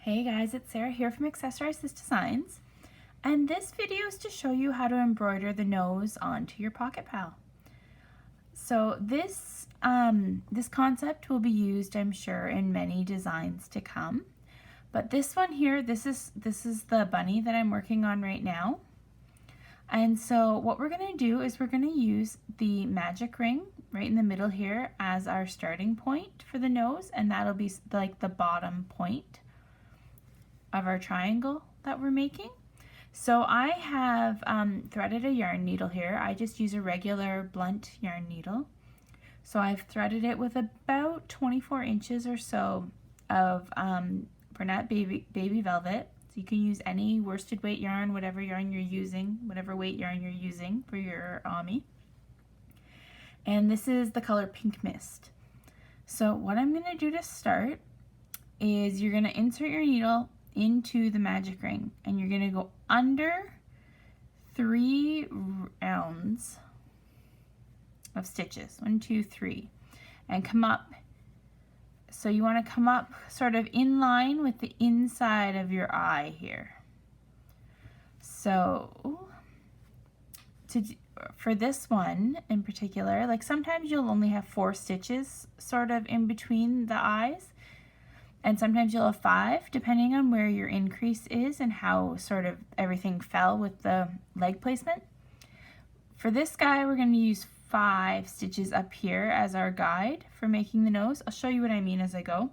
Hey guys, it's Sarah here from Accessorize This Designs, and this video is to show you how to embroider the nose onto your Pocket Pal. So this concept will be used, I'm sure, in many designs to come. But this one here, this is the bunny that I'm working on right now. And so what we're going to do is we're going to use the magic ring right in the middle here as our starting point for the nose, and that'll be like the bottom point of our triangle that we're making. So I have threaded a yarn needle here. I just use a regular blunt yarn needle. So I've threaded it with about 24 inches or so of Bernat baby velvet. So you can use any worsted weight yarn, whatever yarn you're using, whatever weight yarn you're using for your Ami. And this is the color Pink Mist. So what I'm going to do to start is you're going to insert your needle into the magic ring, and you're going to go under 3 rounds of stitches, 1, 2, 3, and come up. So you want to come up sort of in line with the inside of your eye here. So for this one in particular, like sometimes you'll only have 4 stitches sort of in between the eyes, and sometimes you'll have 5, depending on where your increase is and how sort of everything fell with the leg placement. For this guy, we're going to use 5 stitches up here as our guide for making the nose. I'll show you what I mean as I go.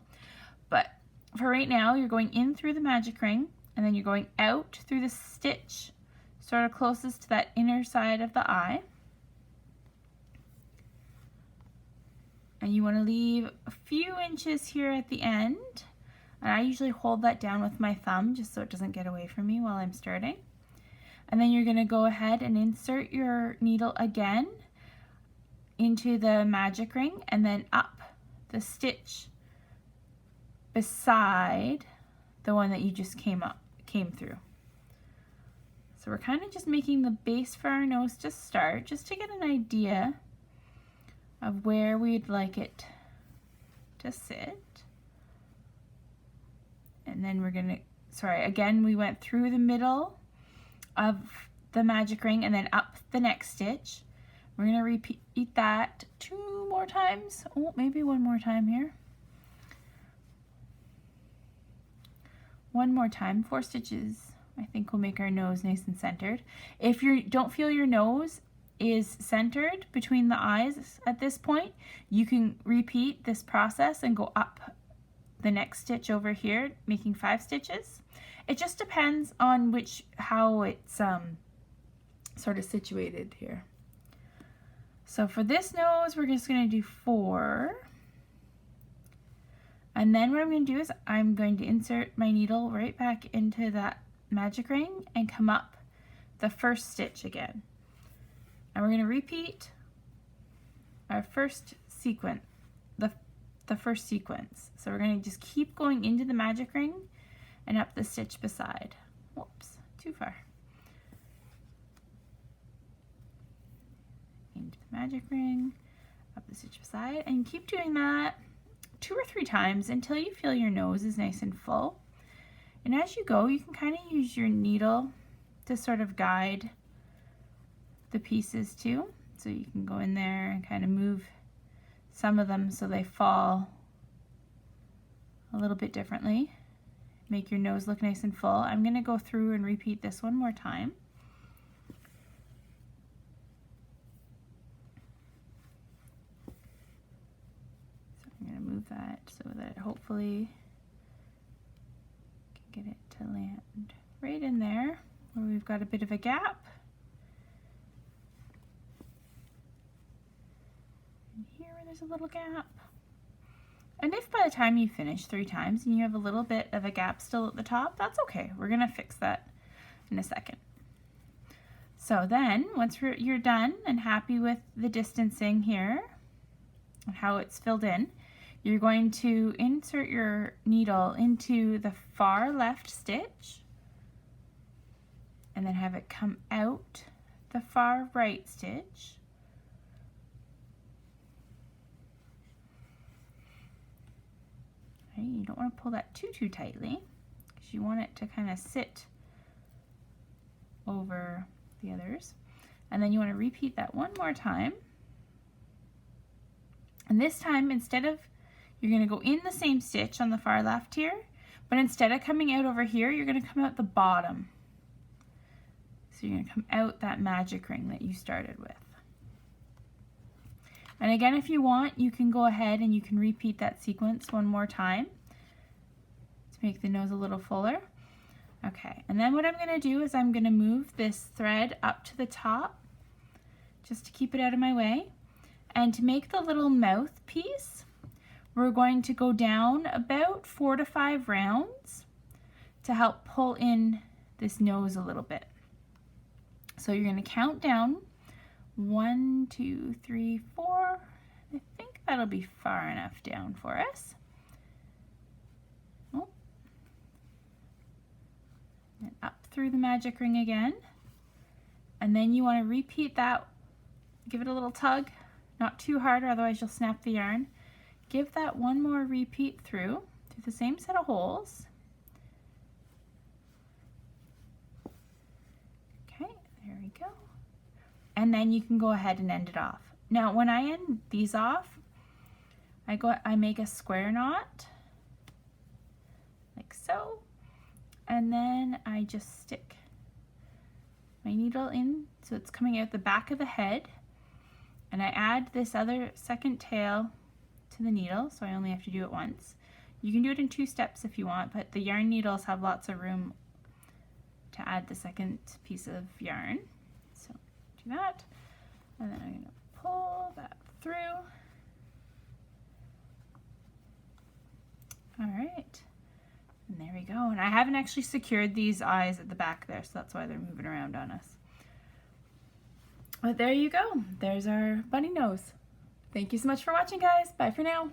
But for right now, you're going in through the magic ring, and then you're going out through the stitch, sort of closest to that inner side of the eye. And you want to leave a few inches here at the end. And I usually hold that down with my thumb just so it doesn't get away from me while I'm starting. And then you're going to go ahead and insert your needle again into the magic ring and then up the stitch beside the one that you just came through. So we're kind of just making the base for our nose to start, just to get an idea of where we'd like it to sit. And then we're gonna, again, we went through the middle of the magic ring and then up the next stitch. We're gonna repeat that 2 more times. Oh, maybe 1 more time here. 1 more time, 4 stitches. I think will make our nose nice and centered. If you don't feel your nose is centered between the eyes at this point, you can repeat this process and go up the next stitch over here, making 5 stitches. It just depends on how it's sort of situated here. So for this nose, we're just going to do 4. And then what I'm going to do is I'm going to insert my needle right back into that magic ring and come up the first stitch again. And we're going to repeat our first sequence, the first sequence. So we're going to just keep going into the magic ring and up the stitch beside. Whoops, too far. Into the magic ring, up the stitch beside, and keep doing that 2 or 3 times until you feel your nose is nice and full. And as you go, you can kind of use your needle to sort of guide the pieces too. So you can go in there and kind of move some of them so they fall a little bit differently. Make your nose look nice and full. I'm going to go through and repeat this 1 more time. So I'm going to move that so that hopefully I can get it to land right in there where we've got a bit of a gap. There's a little gap. And if by the time you finish 3 times and you have a little bit of a gap still at the top, that's okay. We're gonna fix that in a second. So then, once you're done and happy with the distancing here and how it's filled in, you're going to insert your needle into the far left stitch and then have it come out the far right stitch. You don't want to pull that too tightly. because you want it to kind of sit over the others. And then you want to repeat that one more time. And this time, instead of, you're going to go in the same stitch on the far left here, but instead of coming out over here, you're going to come out the bottom. So you're going to come out that magic ring that you started with. And again, if you want, you can go ahead and you can repeat that sequence one more time to make the nose a little fuller. Okay, and then what I'm going to do is I'm going to move this thread up to the top just to keep it out of my way. And to make the little mouth piece, we're going to go down about 4 to 5 rounds to help pull in this nose a little bit. So you're going to count down 1, 2, 3, 4. I think that'll be far enough down for us. Oh. And up through the magic ring again. And then you want to repeat that. Give it a little tug, not too hard, or otherwise you'll snap the yarn. Give that one more repeat through the same set of holes. Okay, there we go. And then you can go ahead and end it off. Now, when I end these off, I make a square knot, like so, and then I just stick my needle in so it's coming out the back of the head, and I add this other second tail to the needle, so I only have to do it once. You can do it in 2 steps if you want, but the yarn needles have lots of room to add the second piece of yarn. So do that, and then I'm going to pull that through. All right, and there we go. And I haven't actually secured these eyes at the back there, so that's why they're moving around on us. But there you go. There's our bunny nose. Thank you so much for watching, guys. Bye for now.